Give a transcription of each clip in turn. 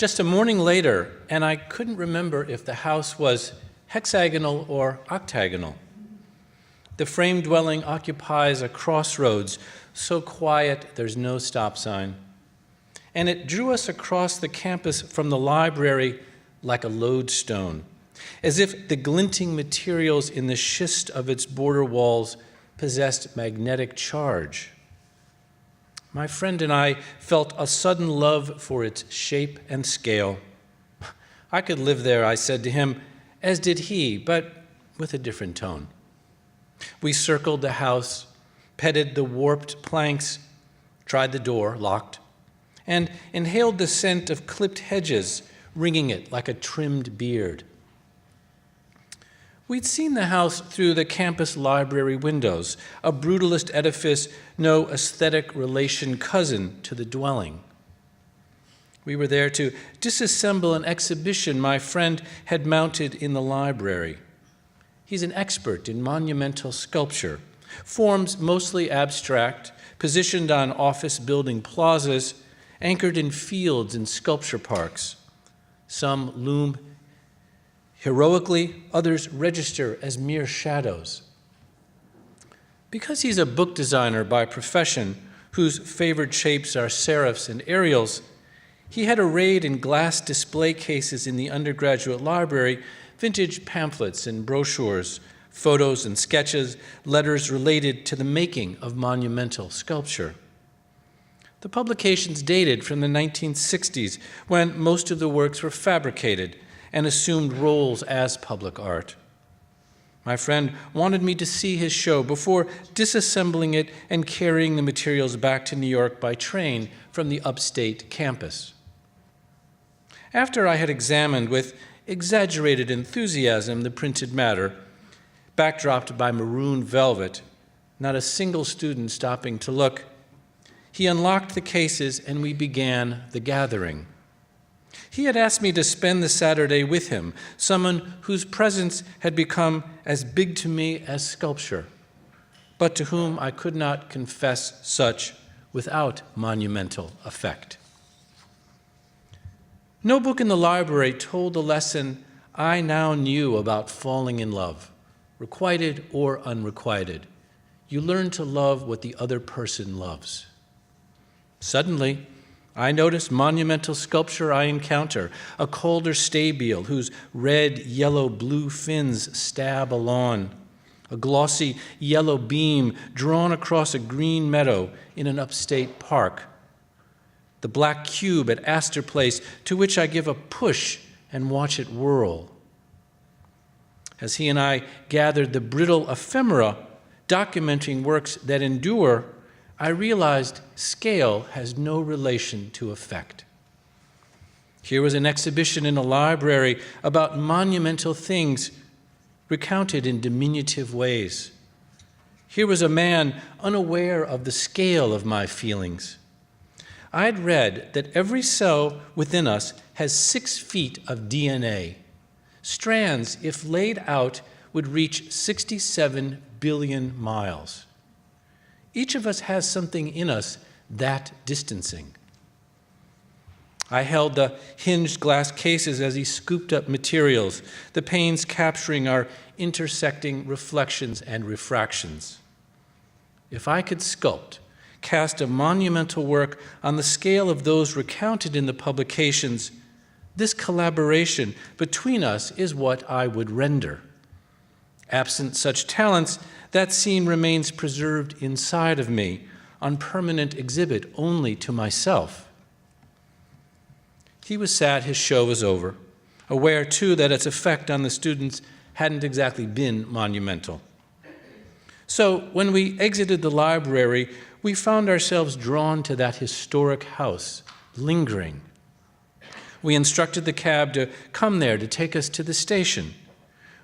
Just a morning later, and I couldn't remember if the house was hexagonal or octagonal. The frame dwelling occupies a crossroads, so quiet there's no stop sign. And it drew us across the campus from the library like a lodestone, as if the glinting materials in the schist of its border walls possessed magnetic charge. My friend and I felt a sudden love for its shape and scale. I could live there, I said to him, as did he, but with a different tone. We circled the house, petted the warped planks, tried the door, locked, and inhaled the scent of clipped hedges, wringing it like a trimmed beard. We'd seen the house through the campus library windows, a brutalist edifice, no aesthetic relation cousin to the dwelling. We were there to disassemble an exhibition my friend had mounted in the library. He's an expert in monumental sculpture, forms mostly abstract, positioned on office building plazas, anchored in fields and sculpture parks. Some loom heroically, others register as mere shadows. Because he's a book designer by profession, whose favored shapes are serifs and Arials, he had arrayed in glass display cases in the undergraduate library vintage pamphlets and brochures, photos and sketches, letters related to the making of monumental sculpture. The publications dated from the 1960s, when most of the works were fabricated and assumed roles as public art. My friend wanted me to see his show before disassembling it and carrying the materials back to New York by train from the upstate campus. After I had examined with exaggerated enthusiasm the printed matter, backdropped by maroon velvet, not a single student stopping to look, he unlocked the cases and we began the gathering. He had asked me to spend the Saturday with him, someone whose presence had become as big to me as sculpture, but to whom I could not confess such without monumental effect. No book in the library told the lesson I now knew about falling in love, requited or unrequited. You learn to love what the other person loves. Suddenly, I notice monumental sculpture I encounter, a Calder stable whose red, yellow, blue fins stab a lawn, a glossy yellow beam drawn across a green meadow in an upstate park, the black cube at Astor Place to which I give a push and watch it whirl. As he and I gathered the brittle ephemera, documenting works that endure, I realized scale has no relation to effect. Here was an exhibition in a library about monumental things recounted in diminutive ways. Here was a man unaware of the scale of my feelings. I had read that every cell within us has 6 feet of DNA. Strands, if laid out, would reach 67 billion miles. Each of us has something in us that distancing. I held the hinged glass cases as he scooped up materials, the panes capturing our intersecting reflections and refractions. If I could sculpt, cast a monumental work on the scale of those recounted in the publications, this collaboration between us is what I would render. Absent such talents, that scene remains preserved inside of me, on permanent exhibit only to myself. He was sad his show was over, aware too that its effect on the students hadn't exactly been monumental. So when we exited the library, we found ourselves drawn to that historic house, lingering. We instructed the cab to come there to take us to the station.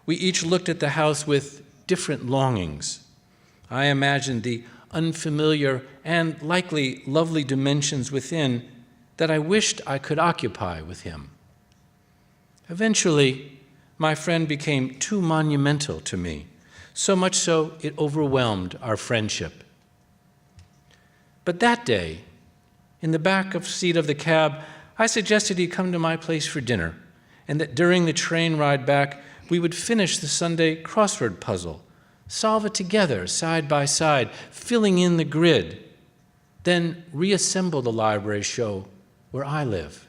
We each looked at the house with different longings. I imagined the unfamiliar and likely lovely dimensions within that I wished I could occupy with him. Eventually, my friend became too monumental to me, so much so it overwhelmed our friendship. But that day, in the back seat of the cab, I suggested he come to my place for dinner, and that during the train ride back, we would finish the Sunday crossword puzzle, solve it together, side by side, filling in the grid, then reassemble the library show where I live.